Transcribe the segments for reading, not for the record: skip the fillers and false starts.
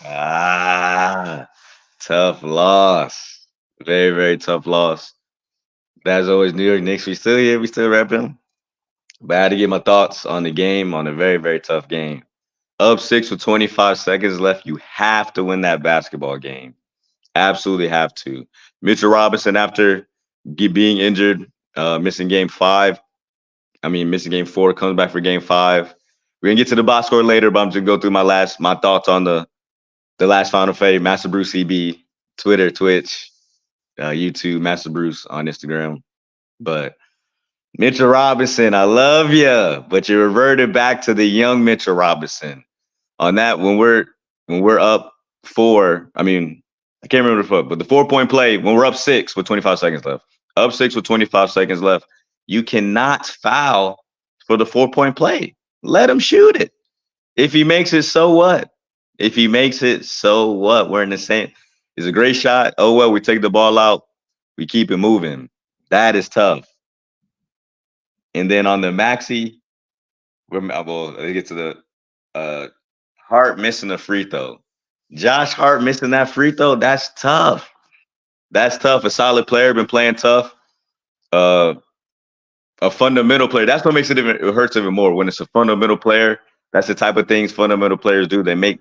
Ah, tough loss. Very, very tough loss. As always, New York Knicks, we still here, we still repping. But I had to get my thoughts on the game, on a very, very tough game. Up six with 25 seconds left, you have to win that basketball game. Absolutely have to. Mitchell Robinson, after being injured, missing game five, missing game four, comes back for game five. We're gonna get to the box score later, but I'm just gonna go through my thoughts on the last Final Fade. Master Bruce CB, Twitter, Twitch, YouTube, Master Bruce on Instagram. But Mitchell Robinson, I love you, but you reverted back to the young Mitchell Robinson. On that, when we're up four, I can't remember the foot, but the 4 point play when we're up six with 25 seconds left. Up six with 25 seconds left. You cannot foul for the 4 point play. Let him shoot it. If he makes it, so what? If he makes it, so what? We're in the same. It's a great shot. Oh well, we take the ball out. We keep it moving. That is tough. And then on the Maxey, let's get to the uh, Hart missing the free throw. Josh Hart missing that free throw. That's tough. That's tough. A solid player, been playing tough. Uh, a fundamental player. That's what makes it even. It hurts even more when it's a fundamental player. That's the type of things fundamental players do. They make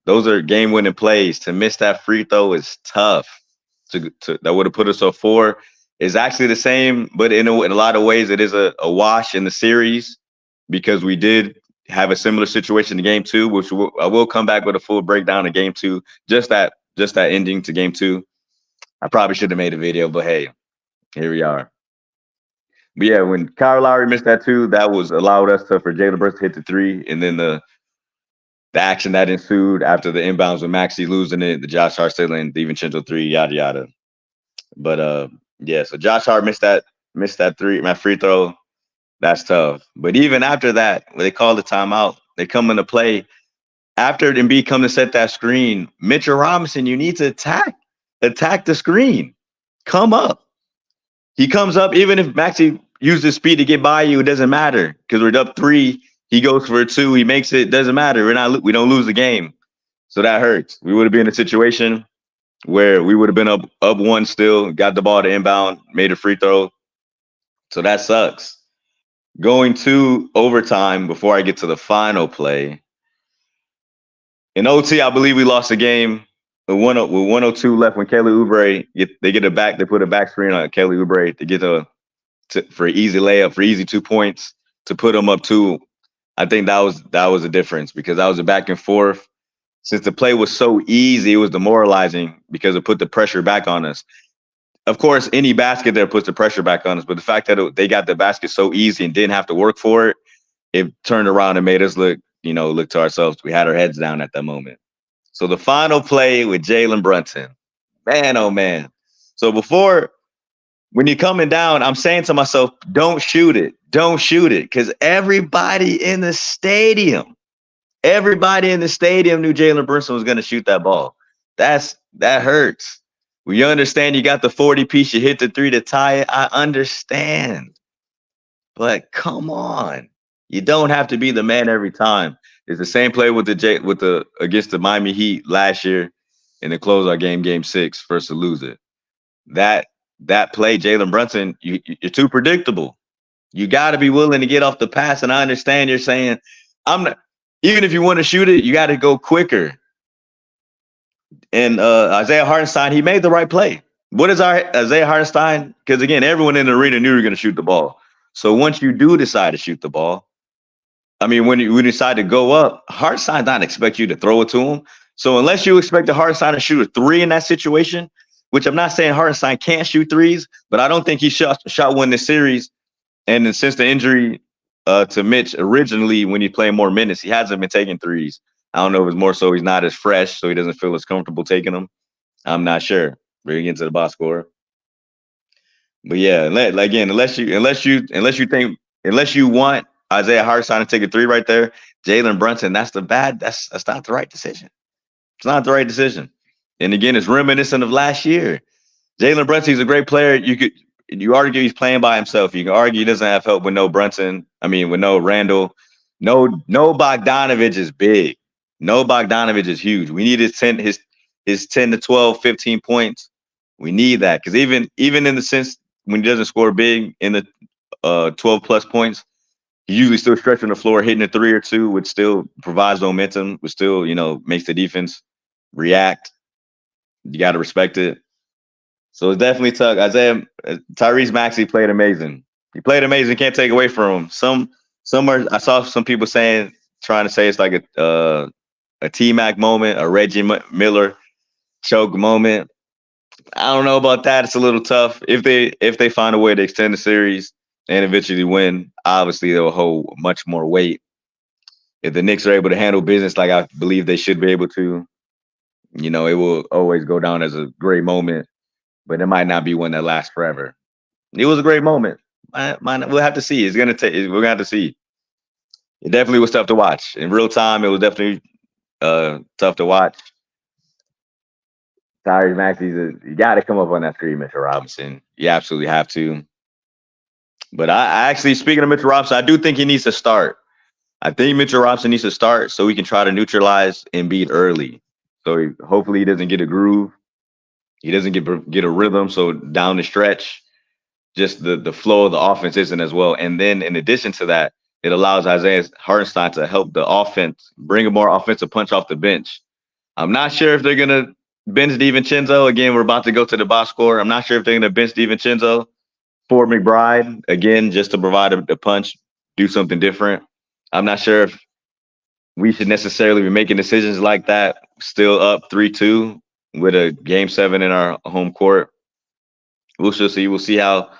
those are game-winning plays. To miss that free throw is tough. That would have put us up four. Is actually the same, but in a lot of ways, it is a wash in the series because we did have a similar situation in game two, which I will come back with a full breakdown of game two. Just that ending to game two. I probably should have made a video, but hey, here we are. But yeah, when Kyle Lowry missed that two, that was allowed us to for Jalen Brunson to hit the three, and then the action that ensued after the inbounds with Maxey losing it, the Josh Hart stealing, the DiVincenzo three, yada yada. But yeah, so Josh Hart missed that three, my free throw. That's tough. But even after that, when they call the timeout, they come into play. After Embiid come to set that screen, Mitchell Robinson, you need to attack the screen. Come up. He comes up, even if Maxey uses speed to get by you, it doesn't matter because we're up three. He goes for a two. He makes it. Doesn't matter. We don't lose the game. So that hurts. We would have been in a situation where we would have been up one still, got the ball to inbound, made a free throw. So that sucks. Going to overtime before I get to the final play. In OT, I believe we lost the game with 102 left when Kelly Oubre they put a back screen on Kelly Oubre to get for an easy layup, for easy 2 points to put them up two. I think that was a difference because that was a back and forth. Since the play was so easy, it was demoralizing because it put the pressure back on us. Of course, any basket there puts the pressure back on us, but the fact that they got the basket so easy and didn't have to work for it, it turned around and made us look to ourselves. We had our heads down at that moment. So the final play with Jalen Brunson, man, oh man. So when you're coming down, I'm saying to myself, don't shoot it, because everybody in the stadium knew Jalen Brunson was going to shoot that ball. That hurts. We understand you got the 40 piece, you hit the three to tie it. I understand. But come on. You don't have to be the man every time. It's the same play with against the Miami Heat last year in the closeout game 6, first to lose it. That play, Jalen Brunson, you're too predictable. You got to be willing to get off the pass. And I understand you're saying, even if you want to shoot it, you got to go quicker. And Isaiah Hartenstein, he made the right play. What is our Isaiah Hartenstein? Because again, everyone in the arena knew you were going to shoot the ball. So once you do decide to shoot the ball, when you decide to go up, Hartenstein's not expect you to throw it to him. So unless you expect the Hartenstein to shoot a three in that situation, which I'm not saying Hartenstein can't shoot threes, but I don't think he shot one this series. And then since the injury to Mitch originally, when he's playing more minutes, he hasn't been taking threes. I don't know if it's more so he's not as fresh, so he doesn't feel as comfortable taking them. I'm not sure. We're getting to the box score. But yeah, again, unless you want Isaiah Hartenstein to take a three right there, Jalen Brunson, that's not the right decision. It's not the right decision. And again, it's reminiscent of last year. Jalen Brunson, he's a great player. You argue he's playing by himself. You can argue he doesn't have help with no Brunson. With no Randall. No Bogdanovich is big. No Bogdanovich is huge. We need his 10 to 12, 15 points. We need that because even in the sense when he doesn't score big in the 12 plus points, he usually still stretching the floor, hitting a three or two, which still provides momentum, which still makes the defense react. You got to respect it. So it's definitely tough. Isaiah Tyrese Maxey played amazing. He played amazing. Can't take away from him. Some are. I saw some people trying to say it's like a T Mac moment, a Miller choke moment. I don't know about that. It's a little tough. If they find a way to extend the series and eventually win, obviously they'll hold much more weight. If the Knicks are able to handle business like I believe they should be able to, it will always go down as a great moment, but it might not be one that lasts forever. It was a great moment. We'll have to see. We're gonna have to see. It definitely was tough to watch in real time. It was definitely tough to watch. Tyrese Maxey's you got to come up on that screen, Mitchell Robinson. You absolutely have to. But I actually, speaking of Mitchell Robinson, I do think he needs to start. I think Mitchell Robinson needs to start so we can try to neutralize Embiid early. So hopefully he doesn't get a groove. He doesn't get a rhythm. So down the stretch, just the flow of the offense isn't as well. And then in addition to that, it allows Isaiah Hartenstein to help the offense bring a more offensive punch off the bench. I'm not sure if they're gonna bench DiVincenzo. Again, we're about to go to the box score. I'm not sure if they're gonna bench DiVincenzo for McBride again, just to provide a punch, do something different. I'm not sure if we should necessarily be making decisions like that, still up 3-2 with a game 7 in our home court. We'll see. We'll see how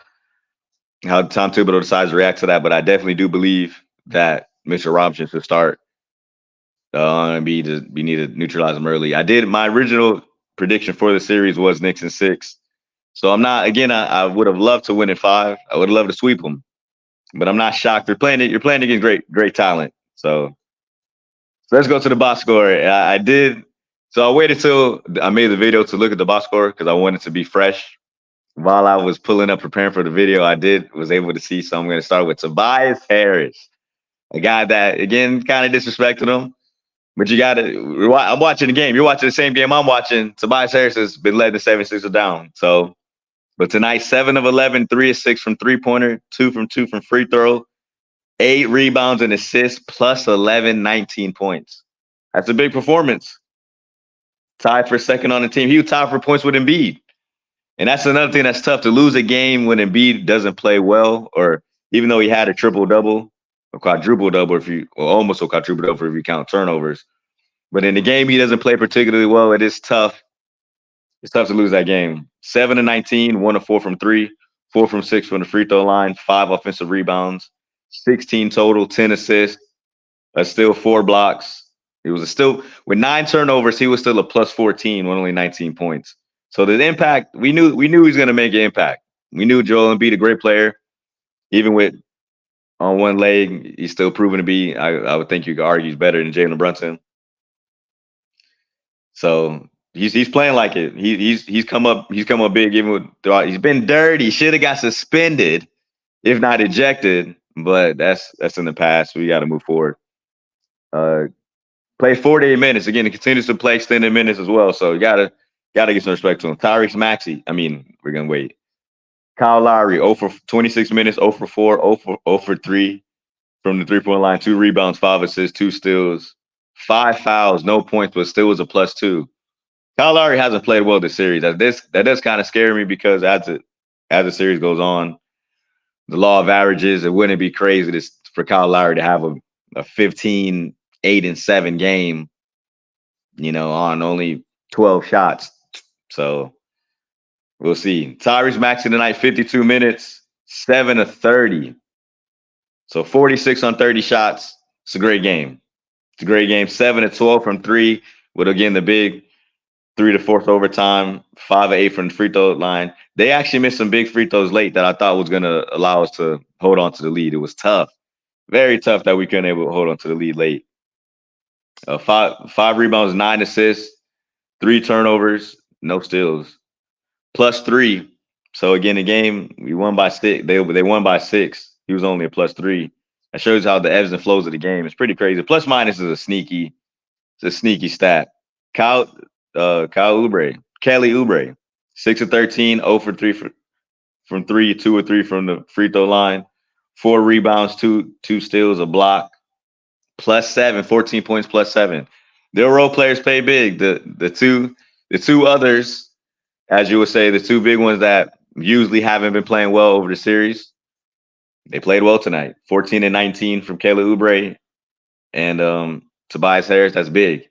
Tom Thibodeau decides to react to that. But I definitely do believe that Mitchell Robinson should start on Embiid. We need to neutralize him early. My original prediction for the series was Knicks in 6. So I'm not. Again, I would have loved to win in 5. I would have loved to sweep them, but I'm not shocked. You're playing against great talent. So let's go to the box score. I did. So I waited till I made the video to look at the box score because I wanted to be fresh. While I was pulling up, preparing for the video, was able to see. So I'm going to start with Tobias Harris, a guy that, again, kind of disrespected him. But you got to, I'm watching the game. You're watching the same game I'm watching. Tobias Harris has been led the 76ers down. So, but tonight, 7 of 11, 3 of 6 from three-pointer, 2 from 2 from free throw, 8 rebounds and assists, plus 11, 19 points. That's a big performance. Tied for second on the team. He was tied for points with Embiid. And that's another thing that's tough, to lose a game when Embiid doesn't play well, or even though he had a triple-double, a quadruple-double, almost a quadruple-double if you count turnovers. But in the game he doesn't play particularly well, it is tough. It's tough to lose that game. 7 of 19, 1 of 4 from 3, 4 from 6 from the free throw line, 5 offensive rebounds, 16 total, 10 assists, still 4 blocks. It was still, with 9 turnovers, he was still a plus 14 with only 19 points. So the impact, we knew he was going to make an impact. We knew Joel Embiid, a great player, even with on one leg, he's still proven to be. I would think you could argue he's better than Jalen Brunson. So he's playing like it. He's come up big. Even he's been dirty. Should have got suspended, if not ejected. But that's in the past. We got to move forward. Played 48 minutes. Again, he continues to play extended minutes as well. So you gotta get some respect to him. Tyrese Maxey. We're gonna wait. Kyle Lowry, 0 for 26 minutes, 0 for 4, 0 for 3 from the 3-point line, 2 rebounds, 5 assists, 2 steals, 5 fouls, no points, but still was a +2. Kyle Lowry hasn't played well this series. That does kind of scare me because as the series goes on, the law of averages, it wouldn't be crazy for Kyle Lowry to have a 15, 8 and 7 game, on only 12 shots. So we'll see. Tyrese Maxey tonight, 52 minutes, 7 of 30. So 46 on 30 shots. It's a great game. 7 of 12 from 3 with, again, the big 3 to 4th overtime, 5 of 8 from the free throw line. They actually missed some big free throws late that I thought was going to allow us to hold on to the lead. It was tough. Very tough that we couldn't able to hold on to the lead late. 5 rebounds, 9 assists, 3 turnovers, no steals, +3. So again, the game we won by 6. They won by 6. He was only a +3. That shows how the ebbs and flows of the game. It's pretty crazy. Plus minus is a sneaky It's a sneaky stat. Kyle, Kyle Oubre, Kelly Oubre, 6 of 13, 0 for 3 from three, 2 or 3 from the free throw line, 4 rebounds, two steals, a block, +7, 14 points, +7. Their role players play big. The two others, as you would say, the two big ones that usually haven't been playing well over the series, they played well tonight. 14 and 19 from Kayla Oubre and Tobias Harris. That's big.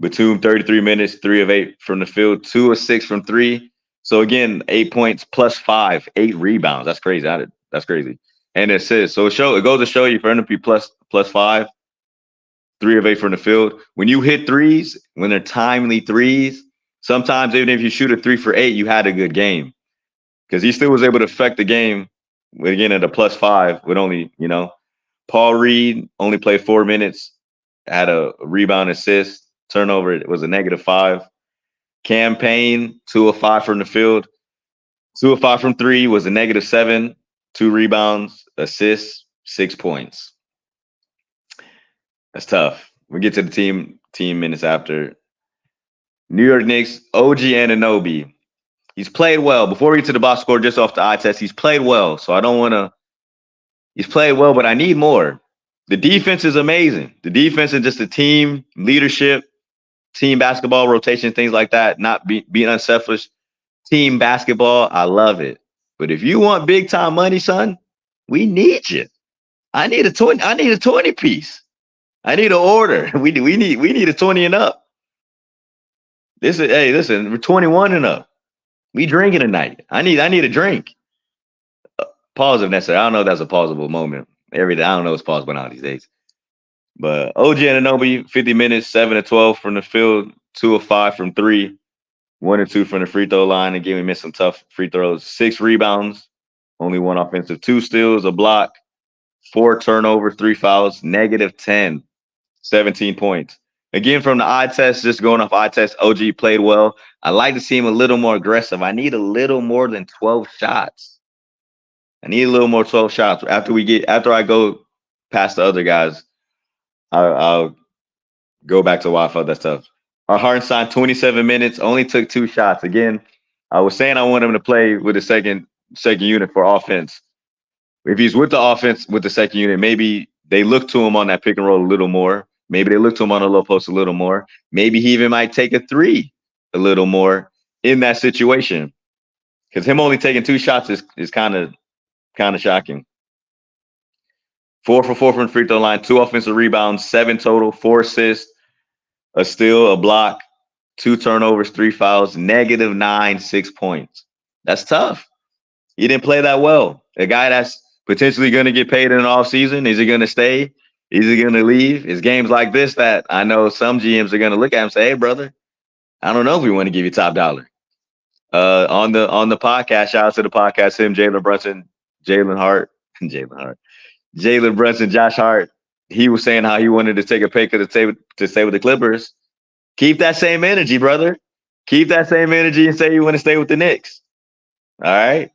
Batum, 33 minutes, 3 of 8 from the field, 2 of 6 from three. So again, 8 points +5, 8 rebounds. That's crazy. That's crazy. And assists. So it goes to show you for him to be +5, 3 of 8 from the field. When you hit threes, when they're timely threes, sometimes even if you shoot a 3 for 8, you had a good game because he still was able to affect the game. Again, at a +5 with only Paul Reed only played 4 minutes, had a rebound, assist, turnover. It was a -5. Campaign 2 of 5 from the field, 2 of 5 from three was a -7, 2 rebounds, assists, 6 points. That's tough. We get to the team minutes after. New York Knicks, OG Anunoby. He's played well. Before we get to the box score, just off the eye test, he's played well. So I don't want to. He's played well, but I need more. The defense is amazing. The defense and just the team leadership, team basketball rotation, things like that. Not being unselfish. Team basketball, I love it. But if you want big time money, son, we need you. I need a 20. I need a 20 piece. I need an order. We need a 20 and up. Listen, we're 21 and up. We drinking tonight. I need a drink. Pause if necessary. I don't know if that's a pausable moment. Every day, I don't know what's pausable now these days. But OG Anunoby, 50 minutes, 7 of 12 from the field, 2 of 5 from three, 1 or 2 from the free throw line. Again, we missed some tough free throws. 6 rebounds, only 1 offensive, 2 steals, a block, 4 turnovers, 3 fouls, -10, 17 points. Again, from the eye test, just going off eye test, OG played well. I like to see him a little more aggressive. I need a little more than 12 shots. I need a little more 12 shots. After I go past the other guys, I'll go back to why I felt that's tough. Our Hartenstein, 27 minutes, only took 2 shots. Again, I was saying I want him to play with the second unit for offense. If he's with the offense with the second unit, maybe they look to him on that pick and roll a little more. Maybe they look to him on a low post a little more. Maybe he even might take a 3 a little more in that situation. Because him only taking 2 shots is kind of shocking. 4 for 4 from the free throw line, 2 offensive rebounds, 7 total, 4 assists, a steal, a block, 2 turnovers, 3 fouls, -9, 6 points. That's tough. He didn't play that well. A guy that's potentially going to get paid in the offseason, is he going to stay? Is he going to leave? It's games like this that I know some GMs are going to look at him and say, hey, brother, I don't know if we want to give you top dollar. On the podcast, shout out to the podcast, him, Jalen Brunson, Jalen Brunson, Josh Hart. He was saying how he wanted to take a pay cut to stay with the Clippers. Keep that same energy, brother. Keep that same energy and say you want to stay with the Knicks. All right.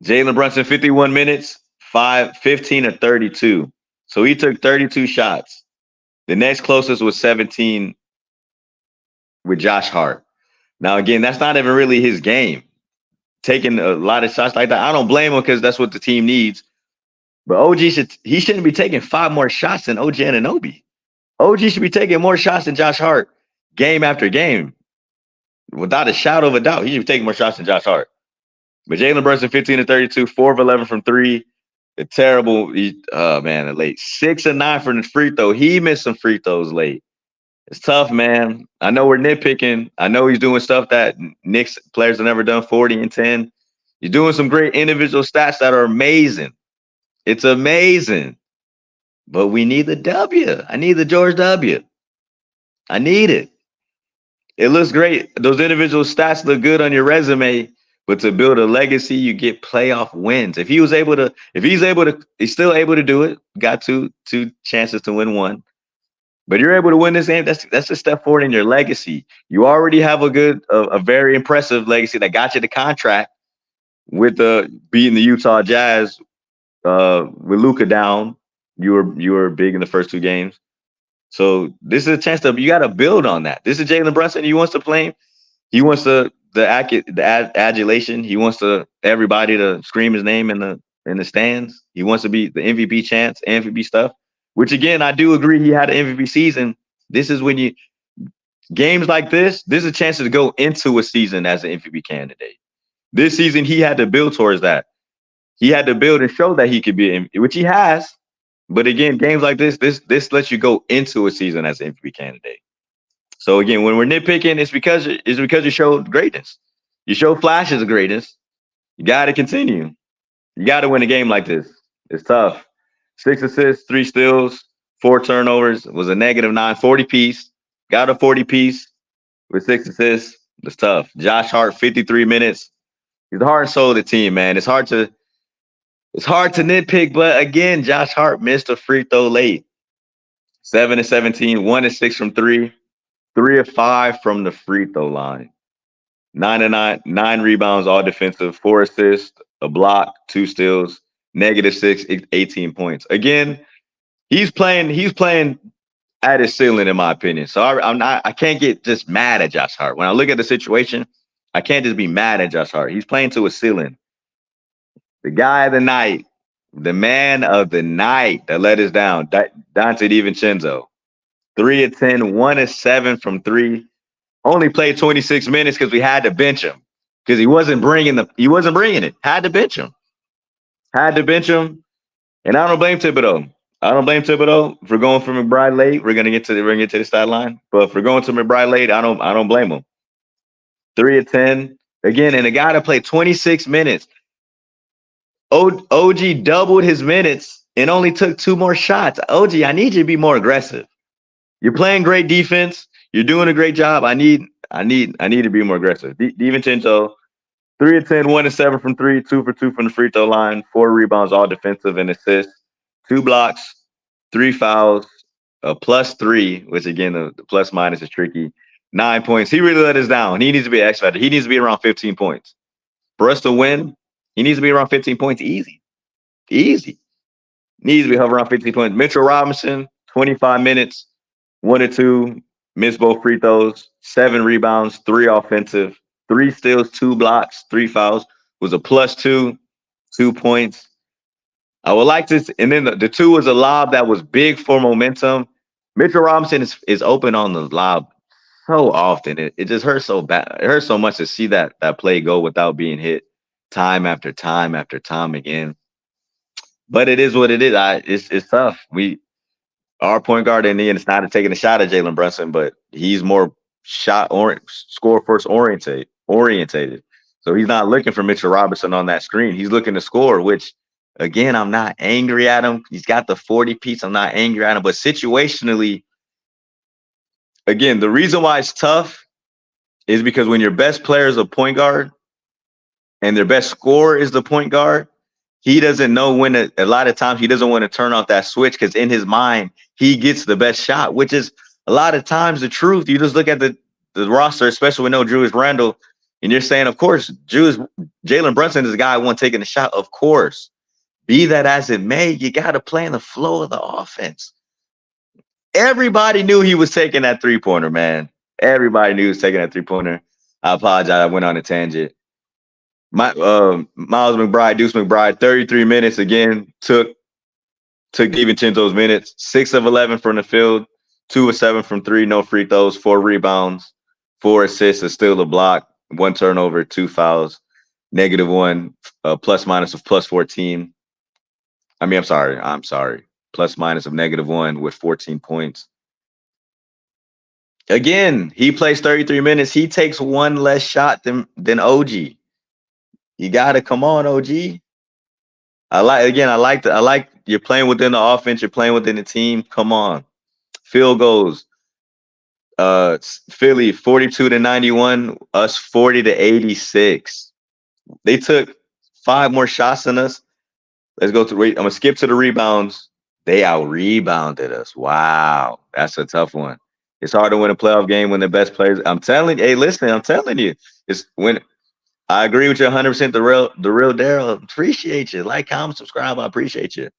Jalen Brunson, 51 minutes, 15 of 32. So he took 32 shots. The next closest was 17 with Josh Hart. Now, again, that's not even really his game. Taking a lot of shots like that, I don't blame him because that's what the team needs. But OG shouldn't be taking 5 more shots than OG Anunoby. OG should be taking more shots than Josh Hart game after game. Without a shadow of a doubt, he should be taking more shots than Josh Hart. But Jalen Brunson, 15 of 32, 4 of 11 from three. A terrible, late. 6 of 9 from the free throw. He missed some free throws late. It's tough, man. I know we're nitpicking. I know he's doing stuff that Knicks players have never done, 40 and 10. He's doing some great individual stats that are amazing. It's amazing. But we need the W. I need the George W. I need it. It looks great. Those individual stats look good on your resume, but to build a legacy, you get playoff wins. He's still able to do it. Got two chances to win one. But you're able to win this game. That's a step forward in your legacy. You already have a very impressive legacy that got you the contract with beating the Utah Jazz with Luka down. You were big in the first 2 games. So this is a chance to you got to build on that. This is Jalen Brunson. He wants to play. He wants the adulation. He wants everybody to scream his name in the stands. He wants to be the MVP chance, MVP stuff. Which again, I do agree. He had an MVP season. This is when you games like this. This is a chance to go into a season as an MVP candidate. This season, he had to build towards that. He had to build and show that he could be, which he has. But again, games like this lets you go into a season as an MVP candidate. So again, when we're nitpicking, it's because you showed greatness. You show flashes of greatness. You got to continue. You got to win a game like this. It's tough. 6 assists, 3 steals, 4 turnovers. It was a -9, 40 piece. Got a 40 piece with 6 assists. It's tough. Josh Hart, 53 minutes. He's the heart and soul of the team, man. It's hard to nitpick, but again, Josh Hart missed a free throw late. 7 of 17, 1 of 6 from three, 3 of 5 from the free throw line. 9 of 9, 9 rebounds, all defensive, 4 assists, a block, 2 steals, -6, 18 points. Again, he's playing at his ceiling, in my opinion. So I can't get just mad at Josh Hart. When I look at the situation, I can't just be mad at Josh Hart. He's playing to a ceiling. The guy of the night, the man of the night that let us down, Dante DiVincenzo. 3 of 10, 1 of 7 from three. Only played 26 minutes because we had to bench him because he wasn't bringing it. Had to bench him. Had to bench him. And I don't blame Thibodeau. I don't blame Thibodeau for going for McBride late. We're gonna get to the stat line. But for going to McBride late, I don't blame him. 3 of 10. Again, and a guy that played 26 minutes. OG doubled his minutes and only took 2 more shots. OG, I need you to be more aggressive. You're playing great defense. You're doing a great job. I need to be more aggressive. DiVincenzo, 3 of 10, 1 of 7 from three, 2 for 2 from the free throw line, 4 rebounds, all defensive and assists, 2 blocks, 3 fouls, a +3, which again the plus minus is tricky. 9 points. He really let us down. He needs to be an X factor. He needs to be around 15 points for us to win. He needs to be around 15 points easy. Easy. Needs to be hovering around 15 points. Mitchell Robinson, 25 minutes, 1 of 2, missed both free throws, 7 rebounds, 3 offensive, 3 steals, 2 blocks, 3 fouls. Was a +2, 2 points. I would like to, and then the 2 was a lob that was big for momentum. Mitchell Robinson is open on the lob so often. It just hurts so bad. It hurts so much to see that play go without being hit time after time after time again. But it is what it is. It's tough. Our point guard in the end, it's not taking a shot at Jalen Brunson, but he's more score first orientated. So he's not looking for Mitchell Robinson on that screen. He's looking to score, which again, I'm not angry at him. He's got the 40 piece. I'm not angry at him. But situationally, again, the reason why it's tough is because when your best player is a point guard and their best scorer is the point guard, he doesn't know when a lot of times he doesn't want to turn off that switch because in his mind, he gets the best shot, which is a lot of times the truth. You just look at the roster, especially with no Julius Randle, and you're saying, of course, Jalen Brunson is the guy I want taking the shot. Of course. Be that as it may, you got to play in the flow of the offense. Everybody knew he was taking that three-pointer, man. Everybody knew he was taking that three-pointer. I apologize. I went on a tangent. Miles McBride, Deuce McBride, 33 minutes again, took DiVincenzo's minutes, 6 of 11 from the field, 2 of 7 from three, no free throws, 4 rebounds, 4 assists, a steal, a block, 1 turnover, 2 fouls, -1, plus minus of +14. I'm sorry. Plus minus of -1 with 14 points. Again, he plays 33 minutes. He takes 1 less shot than OG. You gotta come on, OG. I like you're playing within the offense, you're playing within the team. Come on. Field goals. Philly 42-91, us 40-86. They took 5 more shots than us. Let's go to I'm gonna skip to the rebounds. They out-rebounded us. Wow, that's a tough one. It's hard to win a playoff game when the best players. I'm telling you, it's when I agree with you 100%. The real Daryl, appreciate you. Like, comment, subscribe. I appreciate you.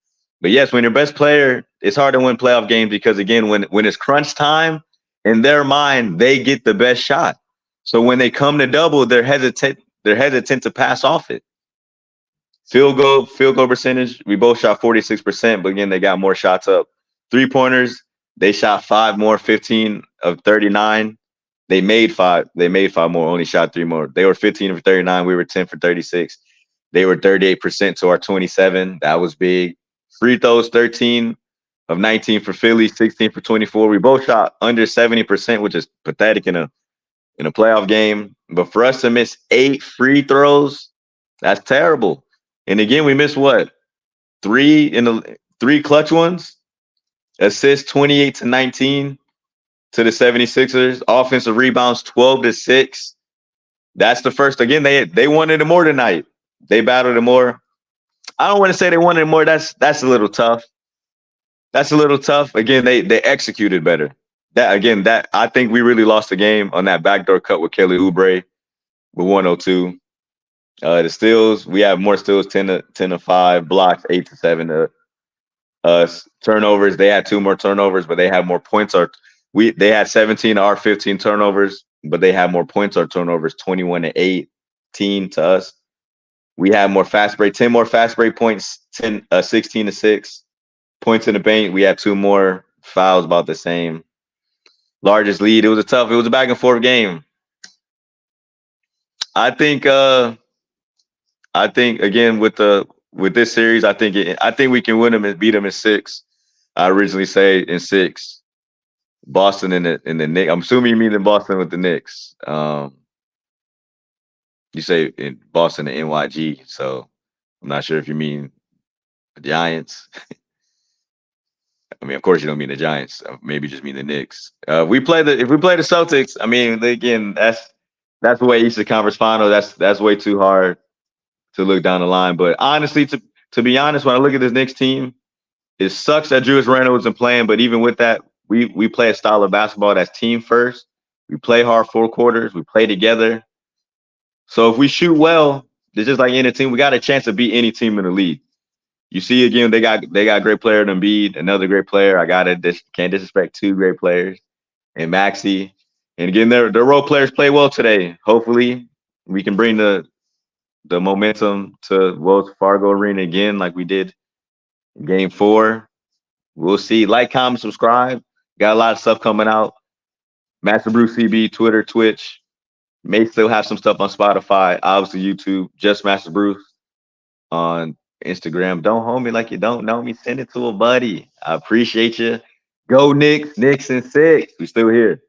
But yes, when your best player, it's hard to win playoff games because again, when it's crunch time, in their mind, they get the best shot. So when they come to double, they're hesitant to pass off it. Field goal percentage, we both shot 46%, but again, they got more shots up. 3-pointers, they shot five more, 15 of 39. They made five more, only shot three more. They were 15 for 39. We were 10 for 36. They were 38% to our 27. That was big. Free throws, 13 of 19 for Philly, 16 for 24. We both shot under 70%, which is pathetic in a playoff game. But for us to miss 8 free throws, that's terrible. And again, we missed what? Three clutch ones. Assists 28 to 19 to the 76ers. Offensive rebounds 12 to 6. That's the first. Again, they wanted it more tonight. They battled it more. I don't want to say they wanted it more. That's a little tough. That's a little tough. Again, they executed better. That I think we really lost the game on that backdoor cut with Kelly Oubre with 102. The steals, we have more steals, 10 to 5, blocks 8 to 7 to us. Turnovers, they had 2 more turnovers, but they had more points. They had 17 to our 15 turnovers, but they had more points or turnovers, 21 to 18 to us. We had more fast break, 10 more fast break points, 16 to 6. Points in the paint, we had 2 more fouls, about the same. Largest lead. It was a back and forth game. I think again with this series, I think we can win them and beat them in 6. I originally say in 6. Boston in the Knicks. I'm assuming you mean in Boston with the Knicks. You say in Boston and NYG, so I'm not sure if you mean the Giants. I mean, of course you don't mean the Giants. Maybe just mean the Knicks. If we play the Celtics, I mean, again, that's way Eastern Conference Final. That's way too hard to look down the line. But honestly, to be honest, when I look at this Knicks team, it sucks that Julius Randle isn't playing. But even with that, we play a style of basketball that's team first. We play hard 4 quarters. We play together. So if we shoot well, it's just like any team. We got a chance to beat any team in the league. You see again, they got a great player in Embiid, another great player. Can't disrespect 2 great players and Maxey. And again, their role players play well today. Hopefully, we can bring the momentum to Wells Fargo Arena again, like we did in Game 4. We'll see. Like, comment, subscribe. Got a lot of stuff coming out. Master Bruce CB, Twitter, Twitch. May still have some stuff on Spotify, obviously YouTube. Just Master Bruce on Instagram. Don't hold me like you don't know me. Send it to a buddy. I appreciate you. Go Knicks. Knicks in 6. We still here.